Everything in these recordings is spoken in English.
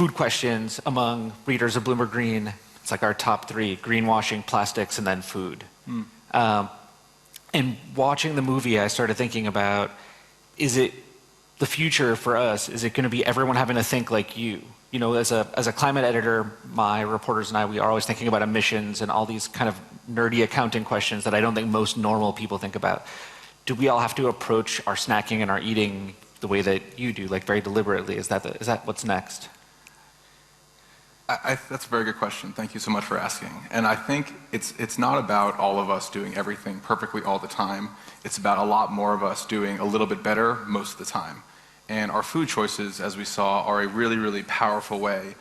food questions among readers of Bloomberg Green. It's like our top three: greenwashing, plastics, and then food. And watching the movie, I started thinking about, is it the future for us? Is it going to be everyone having to think like you? You know, as a climate editor, my reporters and I, we are always thinking about emissions and all these kind of nerdy accounting questions that I don't think most normal people think about. Do we all have to approach our snacking and our eating the way that you do, like very deliberately? Is that what's next? That's a very good question. Thank you so much for asking. And I think it's not about all of us doing everything perfectly all the time. It's about a lot more of us doing a little bit better most of the time. And our food choices, as we saw, are a really, really powerful way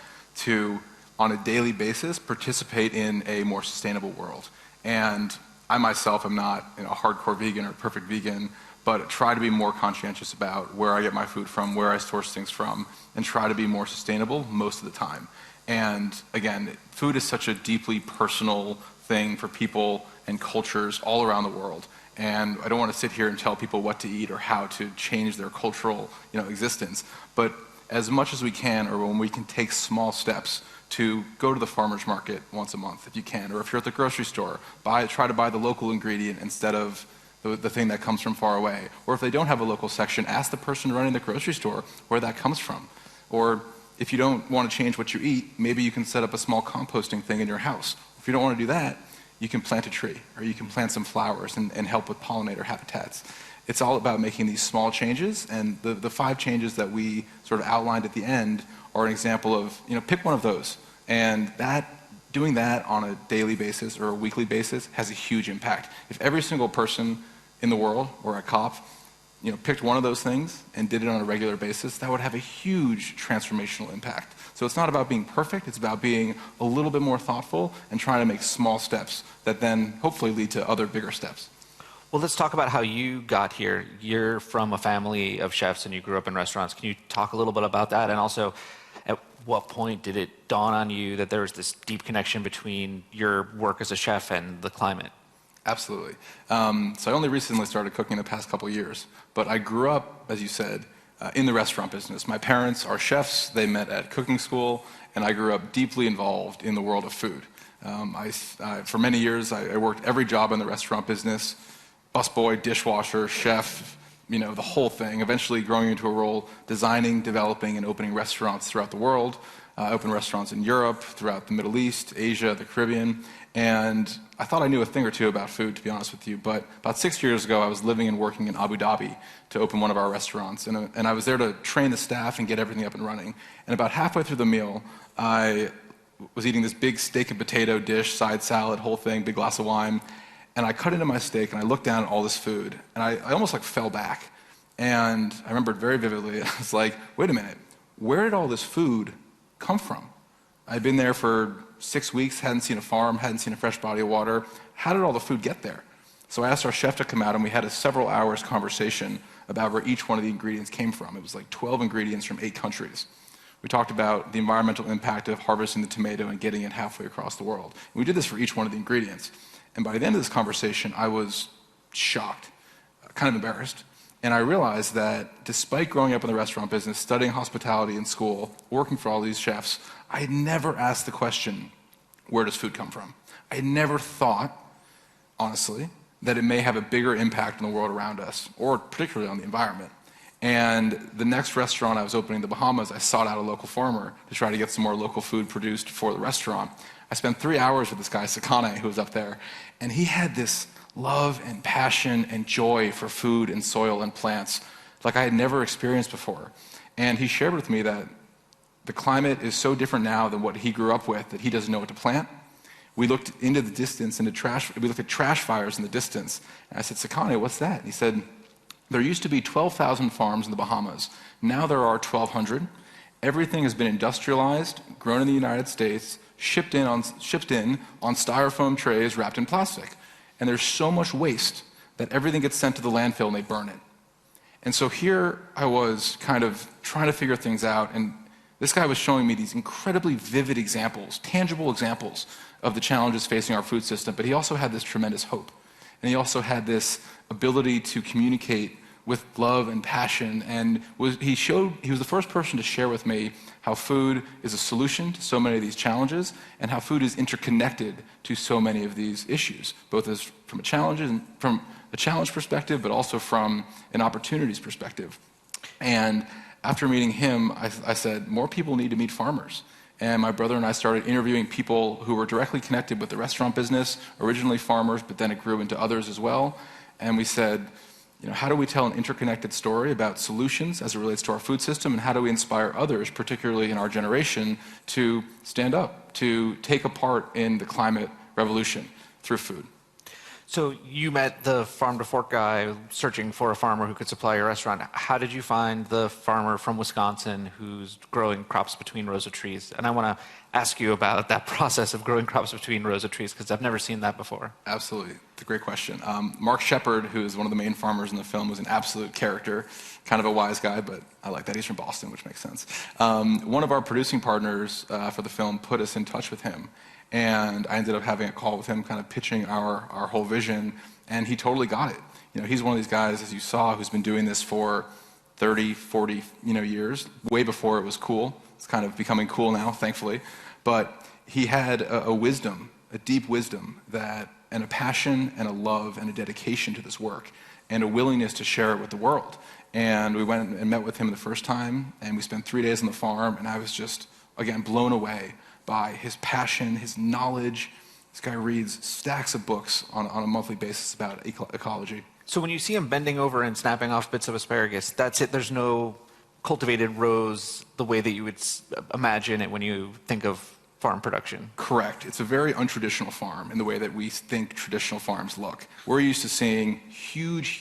to, on a daily basis, participate in a more sustainable world. And I myself am not a hardcore vegan or perfect vegan, but try to be more conscientious about where I get my food from, where I source things from, and try to be more sustainable most of the time. And again, food is such a deeply personal thing for people and cultures all around the world. And I don't want to sit here and tell people what to eat or how to change their cultural existence. But as much as we can, or when we can take small steps to go to the farmer's market once a month if you can, or if you're at the grocery store, try to buy the local ingredient instead of the thing that comes from far away. Or if they don't have a local section, ask the person running the grocery store where that comes from. Or if you don't want to change what you eat, maybe you can set up a small composting thing in your house. If you don't want to do that, you can plant a tree, or you can plant some flowers and help with pollinator habitats. It's all about making these small changes, and the 5 changes that we sort of outlined at the end are an example of, pick one of those. And doing that on a daily basis or a weekly basis has a huge impact. If every single person in the world, or a cop, picked one of those things and did it on a regular basis, that would have a huge transformational impact. So it's not about being perfect, it's about being a little bit more thoughtful and trying to make small steps that then hopefully lead to other bigger steps. Well, let's talk about how you got here. You're from a family of chefs and you grew up in restaurants. Can you talk a little bit about that? And also, at what point did it dawn on you that there was this deep connection between your work as a chef and the climate? Absolutely. So I only recently started cooking the past couple years, but I grew up, as you said, in the restaurant business. My parents are chefs. They met at cooking school, and I grew up deeply involved in the world of food. For many years, I worked every job in the restaurant business: busboy, dishwasher, chef, the whole thing, eventually growing into a role designing, developing, and opening restaurants throughout the world. I opened restaurants in Europe, throughout the Middle East, Asia, the Caribbean, and I thought I knew a thing or two about food, to be honest with you, but about 6 years ago, I was living and working in Abu Dhabi to open one of our restaurants, and I was there to train the staff and get everything up and running. And about halfway through the meal, I was eating this big steak and potato dish, side salad, whole thing, big glass of wine, and I cut into my steak, and I looked down at all this food, and I almost fell back. And I remember it very vividly. I was like, wait a minute, where did all this food come from? I'd been there for 6 weeks, hadn't seen a farm, hadn't seen a fresh body of water. How did all the food get there? So I asked our chef to come out, and we had a several hours conversation about where each one of the ingredients came from. It was like 12 ingredients from 8 countries. We talked about the environmental impact of harvesting the tomato and getting it halfway across the world. And we did this for each one of the ingredients. And by the end of this conversation, I was shocked, kind of embarrassed. And I realized that despite growing up in the restaurant business, studying hospitality in school, working for all these chefs, I had never asked the question, where does food come from? I had never thought, honestly, that it may have a bigger impact on the world around us, or particularly on the environment. And the next restaurant I was opening in the Bahamas, I sought out a local farmer to try to get some more local food produced for the restaurant. I spent 3 hours with this guy, Sakane, who was up there, and he had this love and passion and joy for food and soil and plants like I had never experienced before. And he shared with me that the climate is so different now than what he grew up with that he doesn't know what to plant. We looked into the distance, we looked at trash fires in the distance, and I said, Sakane, what's that? And he said, there used to be 12,000 farms in the Bahamas. Now there are 1,200. Everything has been industrialized, grown in the United States, shipped in on styrofoam trays wrapped in plastic. And there's so much waste that everything gets sent to the landfill and they burn it. And so here I was kind of trying to figure things out, and this guy was showing me these incredibly vivid examples, tangible examples of the challenges facing our food system, but he also had this tremendous hope. And he also had this ability to communicate with love and passion, and he was the first person to share with me how food is a solution to so many of these challenges, and how food is interconnected to so many of these issues, both from a challenge perspective, but also from an opportunities perspective. And after meeting him, I said, more people need to meet farmers. And my brother and I started interviewing people who were directly connected with the restaurant business, originally farmers, but then it grew into others as well. And we said, how do we tell an interconnected story about solutions as it relates to our food system, and how do we inspire others, particularly in our generation, to stand up, to take a part in the climate revolution through food? So you met the farm-to-fork guy searching for a farmer who could supply your restaurant. How did you find the farmer from Wisconsin who's growing crops between rows of trees? And I want to ask you about that process of growing crops between rows of trees, because I've never seen that before. Absolutely. It's a great question. Mark Shepard, who is one of the main farmers in the film, was an absolute character, kind of a wise guy, but I like that. He's from Boston, which makes sense. One of our producing partners for the film put us in touch with him. And I ended up having a call with him, kind of pitching our whole vision, and he totally got it. He's one of these guys, as you saw, who's been doing this for 30, 40, years, way before it was cool. It's kind of becoming cool now, thankfully. But he had a wisdom, a deep wisdom, and a passion and a love and a dedication to this work, and a willingness to share it with the world. And we went and met with him the first time, and we spent 3 days on the farm, and I was just, again, blown away by his passion, his knowledge. This guy reads stacks of books on a monthly basis about ecology. So when you see him bending over and snapping off bits of asparagus, that's it? There's no cultivated rows the way that you would imagine it when you think of farm production? Correct. It's a very untraditional farm in the way that we think traditional farms look. We're used to seeing huge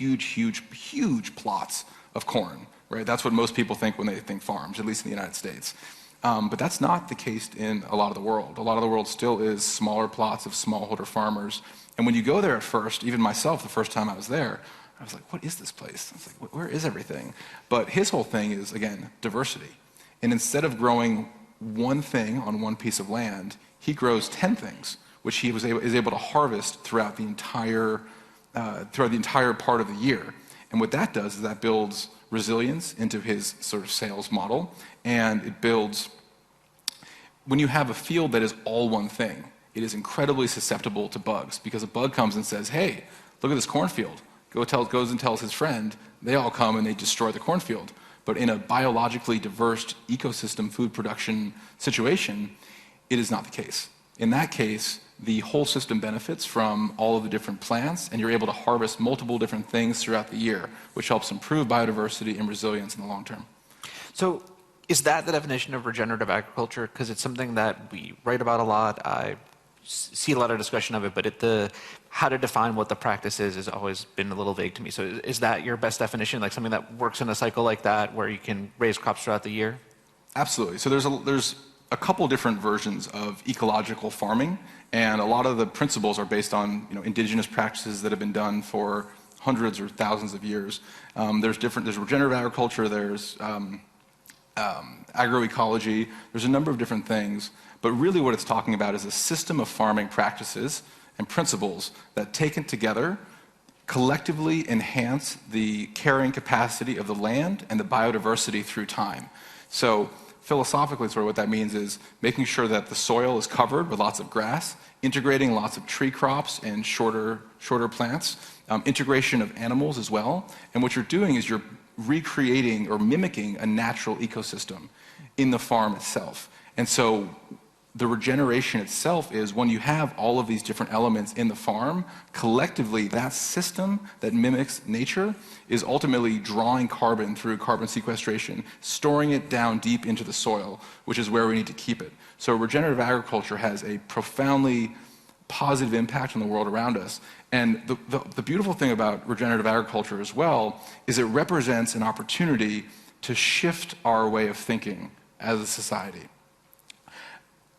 plots of corn, right? That's what most people think when they think farms, at least in the United States. But that's not the case in a lot of the world. A lot of the world still is smaller plots of smallholder farmers. And when you go there at first, even myself, the first time I was there, I was like, what is this place? I was like, where is everything? But his whole thing is, again, diversity. And instead of growing one thing on one piece of land, he grows 10 things, which he is able to harvest throughout the entire part of the year. And what that does is that builds resilience into his sort of sales model, and it builds, when you have a field that is all one thing, it is incredibly susceptible to bugs, because a bug comes and says, hey, look at this cornfield. Goes and tells his friend, they all come and they destroy the cornfield. But in a biologically diverse ecosystem food production situation, it is not the case. In that case, the whole system benefits from all of the different plants, and you're able to harvest multiple different things throughout the year, which helps improve biodiversity and resilience in the long term. So is that the definition of regenerative agriculture? Because it's something that we write about a lot. I see a lot of discussion of it, but how to define what the practice is has always been a little vague to me. So is that your best definition, like something that works in a cycle like that, where you can raise crops throughout the year? Absolutely. So there's a couple different versions of ecological farming, and a lot of the principles are based on indigenous practices that have been done for hundreds or thousands of years. There's regenerative agriculture, there's agroecology, there's a number of different things, but really what it's talking about is a system of farming practices and principles that, taken together, collectively enhance the carrying capacity of the land and the biodiversity through time. So philosophically, sort of what that means is making sure that the soil is covered with lots of grass, integrating lots of tree crops and shorter plants, integration of animals as well. And what you're doing is you're recreating or mimicking a natural ecosystem in the farm itself. And so the regeneration itself is when you have all of these different elements in the farm, collectively that system that mimics nature is ultimately drawing carbon through carbon sequestration, storing it down deep into the soil, which is where we need to keep it. So regenerative agriculture has a profoundly positive impact on the world around us. And the beautiful thing about regenerative agriculture as well is it represents an opportunity to shift our way of thinking as a society.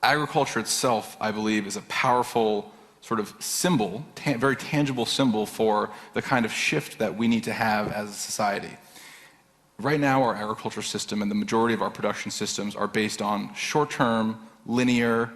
Agriculture itself, I believe, is a powerful sort of symbol, very tangible symbol for the kind of shift that we need to have as a society. Right now, our agriculture system and the majority of our production systems are based on short-term, linear,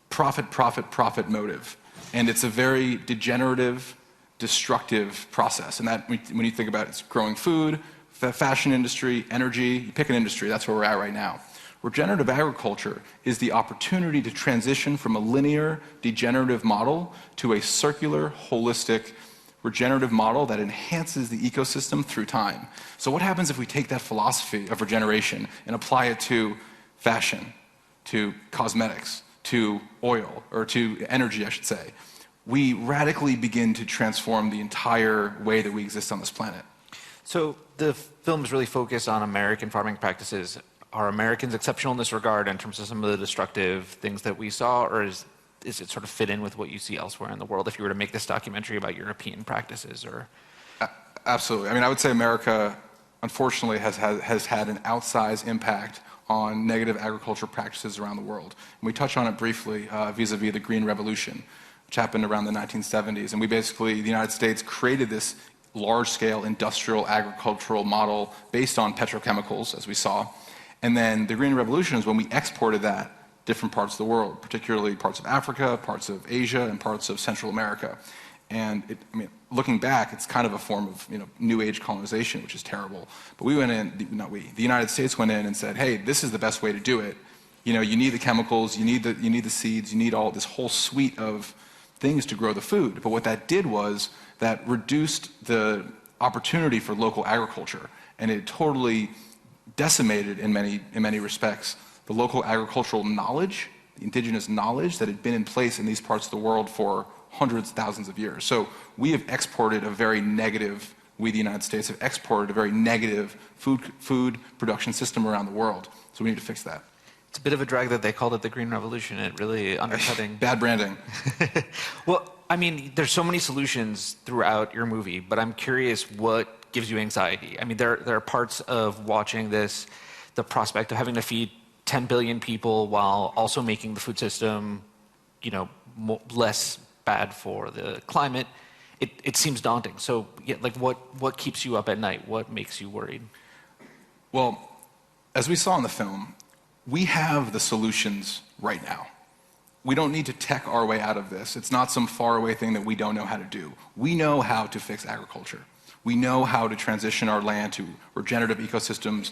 profit motive. And it's a very degenerative, destructive process. And that, when you think about it, it's growing food, fashion industry, energy, you pick an industry, that's where we're at right now. Regenerative agriculture is the opportunity to transition from a linear, degenerative model to a circular, holistic, regenerative model that enhances the ecosystem through time. So what happens if we take that philosophy of regeneration and apply it to fashion, to cosmetics, to oil, or to energy, I should say? We radically begin to transform the entire way that we exist on this planet. So the film is really focused on American farming practices. Are Americans exceptional in this regard in terms of some of the destructive things that we saw, or is it sort of fit in with what you see elsewhere in the world if you were to make this documentary about European practices? Or Absolutely. I mean, I would say America, unfortunately, has had an outsized impact on negative agriculture practices around the world. And we touch on it briefly vis-a-vis the Green Revolution, which happened around the 1970s. And we basically, the United States, created this large-scale industrial agricultural model based on petrochemicals, as we saw. And then the Green Revolution is when we exported that different parts of the world, particularly parts of Africa, parts of Asia, and parts of Central America. And I mean, looking back, it's kind of a form of New Age colonization, which is terrible. But we went in, not we, the United States went in and said, hey, this is the best way to do it. You need the chemicals, you need the seeds, you need all this whole suite of things to grow the food. But what that did was that reduced the opportunity for local agriculture, and it totally decimated in many respects the local agricultural knowledge, the indigenous knowledge that had been in place in these parts of the world for hundreds, thousands of years. So we have exported a very negative, we the United States have exported a very negative food production system around the world. So we need to fix that. It's a bit of a drag that they called it the Green Revolution. It really undercutting. Bad branding. Well, I mean, there's so many solutions throughout your movie, but I'm curious what gives you anxiety. I mean, there are parts of watching this, the prospect of having to feed 10 billion people while also making the food system, less bad for the climate. It seems daunting. So, yeah, like, what keeps you up at night? What makes you worried? Well, as we saw in the film, we have the solutions right now. We don't need to tech our way out of this. It's not some faraway thing that we don't know how to do. We know how to fix agriculture. We know how to transition our land to regenerative ecosystems.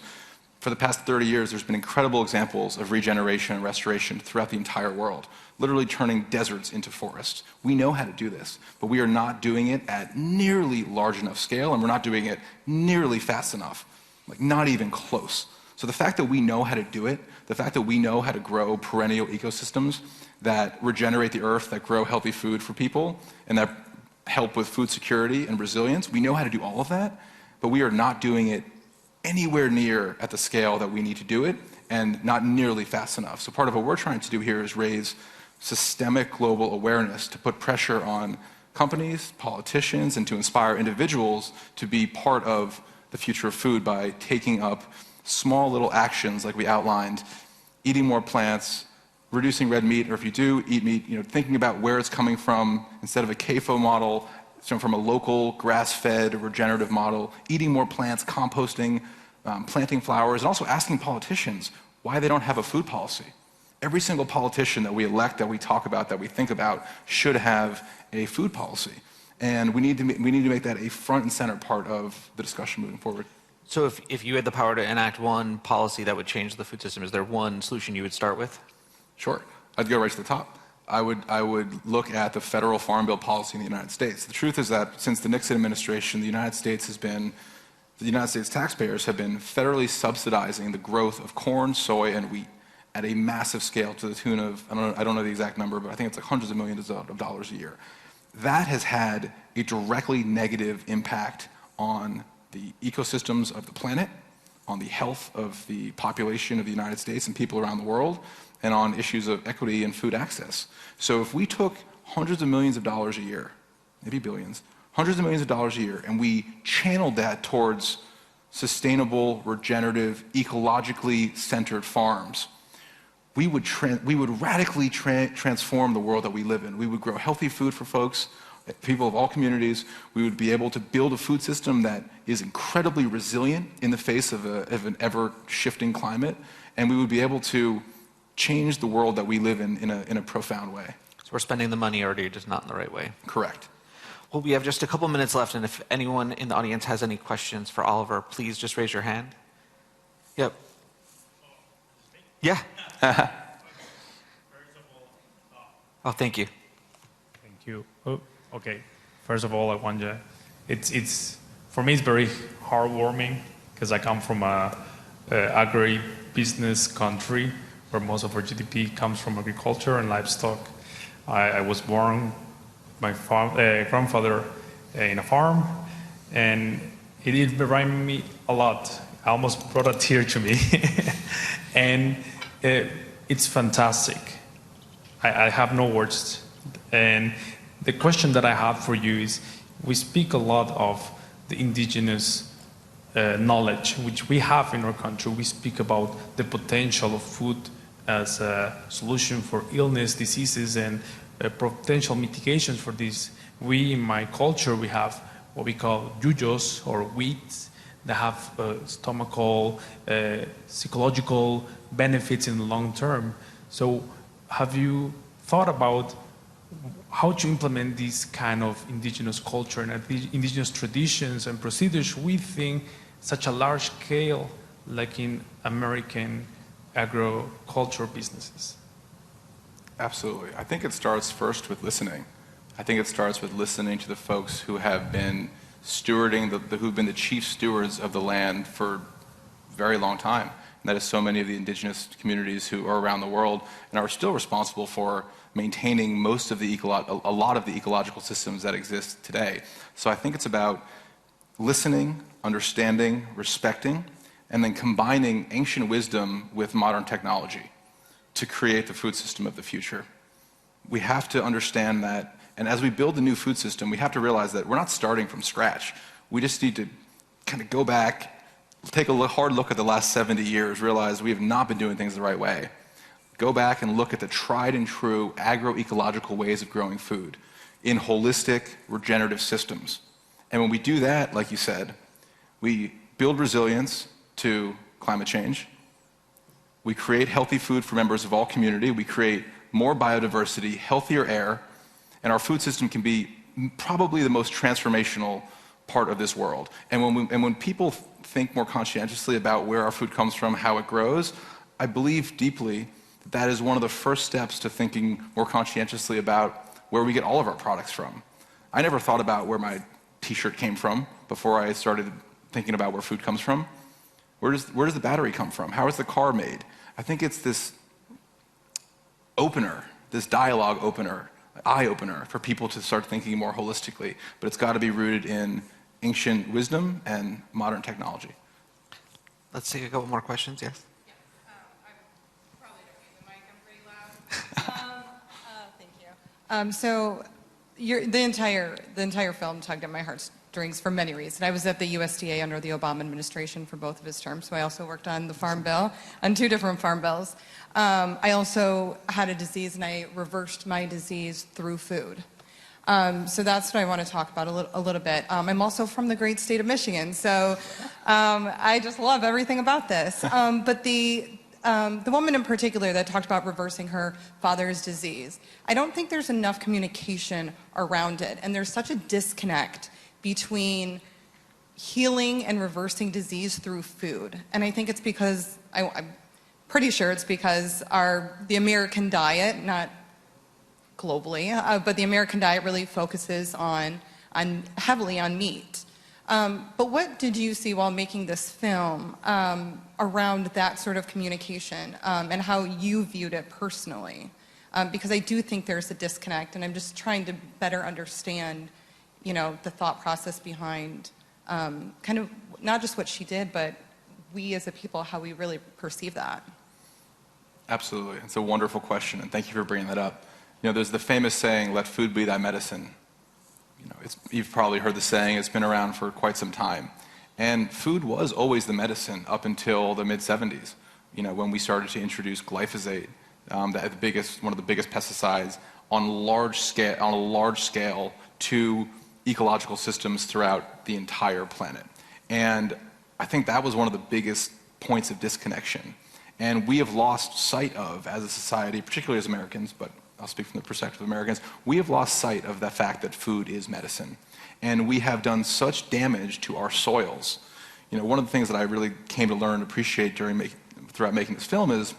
For the past 30 years, there's been incredible examples of regeneration and restoration throughout the entire world, literally turning deserts into forests. We know how to do this, but we are not doing it at nearly large enough scale, and we're not doing it nearly fast enough, like not even close. So the fact that we know how to do it, the fact that we know how to grow perennial ecosystems that regenerate the earth, that grow healthy food for people, and that help with food security and resilience, we know how to do all of that, but we are not doing it anywhere near at the scale that we need to do it, and not nearly fast enough. So part of what we're trying to do here is raise systemic global awareness to put pressure on companies, politicians, and to inspire individuals to be part of the future of food by taking up small little actions like we outlined, eating more plants, reducing red meat, or if you do eat meat, thinking about where it's coming from instead of a CAFO model, so from a local grass-fed regenerative model, eating more plants, composting, planting flowers, and also asking politicians why they don't have a food policy. Every single politician that we elect, that we talk about, that we think about, should have a food policy. And we need to make that a front and center part of the discussion moving forward. So if you had the power to enact one policy that would change the food system, is there one solution you would start with? Sure. I'd go right to the top. I would look at the federal farm bill policy in the United States. The truth is that since the Nixon administration, the United States taxpayers have been federally subsidizing the growth of corn, soy, and wheat at a massive scale to the tune of, I don't know the exact number, but I think it's like hundreds of millions of dollars a year. That has had a directly negative impact on the ecosystems of the planet, on the health of the population of the United States and people around the world, and on issues of equity and food access. So if we took hundreds of millions of dollars a year, maybe billions, hundreds of millions of dollars a year, and we channeled that towards sustainable, regenerative, ecologically centered farms, we would radically transform the world that we live in. We would grow healthy food for folks, people of all communities. We would be able to build a food system that is incredibly resilient in the face of an ever-shifting climate, and we would be able to change the world that we live in a profound way. So we're spending the money already, just not in the right way. Correct. Well, we have just a couple minutes left, and if anyone in the audience has any questions for Oliver, please just raise your hand. Yep. Yeah. Oh, thank you. Thank you. Oh, okay. First of all, I want to. It's for me. It's very heartwarming because I come from a agri-business country where most of our GDP comes from agriculture and livestock. I was born, my grandfather in a farm, and it did remind me a lot. I almost brought a tear to me, and it's fantastic. I have no words. And the question that I have for you is, we speak a lot of the indigenous knowledge which we have in our country. We speak about the potential of food as a solution for illness, diseases, and potential mitigations for this. We, in my culture, we have what we call yuyos, or weeds, that have stomachal, psychological benefits in the long term. So have you thought about how to implement this kind of indigenous culture and indigenous traditions and procedures within such a large scale, like in American agricultural businesses? Absolutely. I think it starts first with listening. I think it starts with listening to the folks who have been stewarding, who've been the chief stewards of the land for a very long time. And that is so many of the indigenous communities who are around the world and are still responsible for maintaining most of a lot of the ecological systems that exist today. So I think it's about listening, understanding, respecting, and then combining ancient wisdom with modern technology to create the food system of the future. We have to understand that, and as we build the new food system, we have to realize that we're not starting from scratch. We just need to kind of go back, take a hard look at the last 70 years, realize we have not been doing things the right way. Go back and look at the tried and true agroecological ways of growing food in holistic, regenerative systems. And when we do that, like you said, we build resilience to climate change. We create healthy food for members of all community. We create more biodiversity, healthier air, and our food system can be probably the most transformational part of this world. And when people think more conscientiously about where our food comes from, how it grows, I believe deeply that that is one of the first steps to thinking more conscientiously about where we get all of our products from. I never thought about where my t-shirt came from before I started thinking about where food comes from. Where does the battery come from? How is the car made? I think it's this opener, this dialogue opener, eye-opener for people to start thinking more holistically. But it's got to be rooted in ancient wisdom and modern technology. Let's take a couple more questions, yes? I probably don't need the mic, I'm pretty loud. Thank you. So the entire film tugged at my heartstrings for many reasons. I was at the USDA under the Obama administration for both of his terms, so I also worked on the Farm Bill, on 2 different Farm Bills. I also had a disease, and I reversed my disease through food. So that's what I want to talk about a little bit. I'm also from the great state of Michigan, so I just love everything about this. But the woman in particular that talked about reversing her father's disease, I don't think there's enough communication around it, and there's such a disconnect between healing and reversing disease through food. And I think it's because, I'm pretty sure it's because the American diet, not globally, but the American diet really focuses heavily on meat. But what did you see while making this film around that sort of communication and how you viewed it personally? Because I do think there's a disconnect, and I'm just trying to better understand, the thought process behind kind of not just what she did, but we as a people, how we really perceive that. Absolutely. It's a wonderful question, and thank you for bringing that up. There's the famous saying, let food be thy medicine. You've probably heard the saying, it's been around for quite some time. And food was always the medicine up until the mid-70s, when we started to introduce glyphosate, one of the biggest pesticides on a large scale to ecological systems throughout the entire planet. And I think that was one of the biggest points of disconnection. And we have lost sight of, as a society, particularly as Americans, but I'll speak from the perspective of Americans, we have lost sight of the fact that food is medicine. And we have done such damage to our soils. You know, one of the things that I really came to learn and appreciate throughout making this film is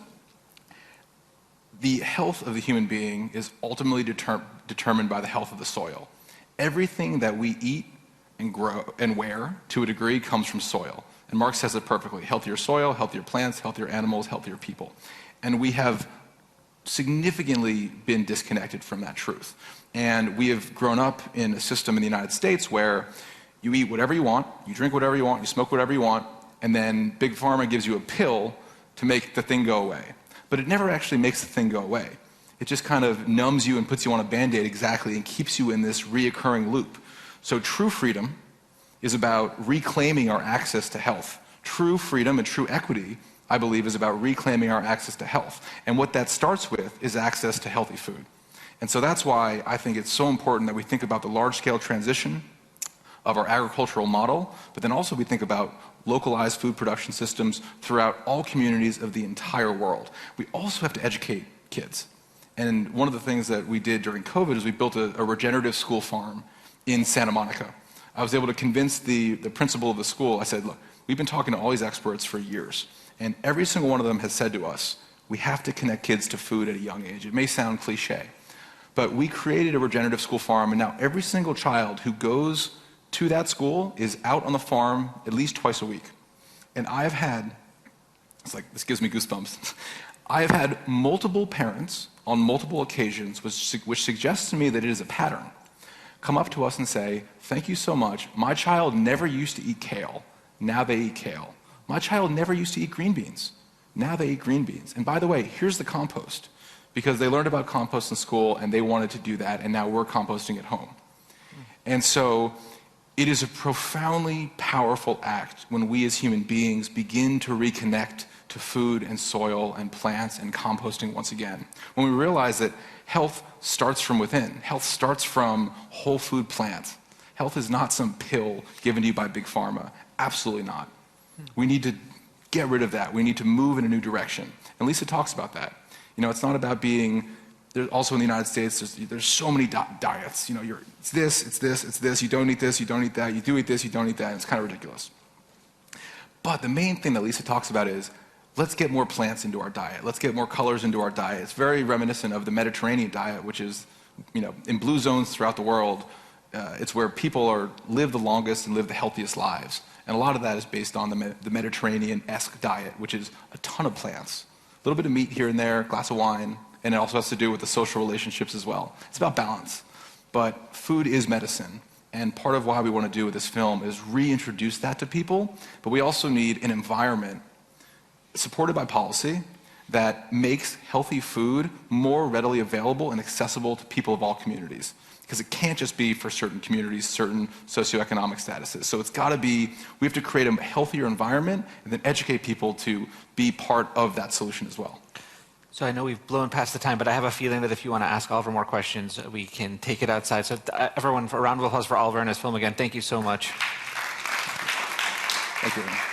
the health of the human being is ultimately determined by the health of the soil. Everything that we eat and grow and wear, to a degree, comes from soil. And Mark says it perfectly: healthier soil, healthier plants, healthier animals, healthier people. And we have significantly been disconnected from that truth. And we have grown up in a system in the United States where you eat whatever you want, you drink whatever you want, you smoke whatever you want, and then Big Pharma gives you a pill to make the thing go away. But it never actually makes the thing go away. It just kind of numbs you and puts you on a Band-Aid exactly and keeps you in this reoccurring loop. So true freedom is about reclaiming our access to health. True freedom and true equity, I believe, is about reclaiming our access to health. And what that starts with is access to healthy food. And so that's why I think it's so important that we think about the large-scale transition of our agricultural model, but then also we think about localized food production systems throughout all communities of the entire world. We also have to educate kids. And one of the things that we did during COVID is we built a regenerative school farm in Santa Monica. I was able to convince the principal of the school. I said, look, we've been talking to all these experts for years, and every single one of them has said to us, we have to connect kids to food at a young age. It may sound cliche, but we created a regenerative school farm, and now every single child who goes to that school is out on the farm at least twice a week. And I've had, it's like, this gives me goosebumps. I have had multiple parents on multiple occasions, which suggests to me that it is a pattern, come up to us and say, thank you so much. My child never used to eat kale. Now they eat kale. My child never used to eat green beans. Now they eat green beans. And by the way, here's the compost, because they learned about compost in school and they wanted to do that, and now we're composting at home. And so it is a profoundly powerful act when we as human beings begin to reconnect to food and soil and plants and composting once again. When we realize that health starts from within. Health starts from whole food plants. Health is not some pill given to you by Big Pharma. Absolutely not. We need to get rid of that. We need to move in a new direction. And Lisa talks about that. You know, it's not about being, there's also in the United States, there's so many diets. You know, it's this, it's this, it's this, you don't eat this, you don't eat that, you do eat this, you don't eat that, and it's kind of ridiculous. But the main thing that Lisa talks about is, let's get more plants into our diet. Let's get more colors into our diet. It's very reminiscent of the Mediterranean diet, which is, you know, in blue zones throughout the world, it's where people live the longest and live the healthiest lives. And a lot of that is based on the Mediterranean-esque diet, which is a ton of plants. A little bit of meat here and there, a glass of wine, and it also has to do with the social relationships as well. It's about balance. But food is medicine. And part of why we want to do with this film is reintroduce that to people, but we also need an environment supported by policy that makes healthy food more readily available and accessible to people of all communities. Because it can't just be for certain communities, certain socioeconomic statuses. So it's got to be, we have to create a healthier environment and then educate people to be part of that solution as well. So I know we've blown past the time, but I have a feeling that if you want to ask Oliver more questions, we can take it outside. So everyone, a round of applause for Oliver and his film again. Thank you so much. Thank you.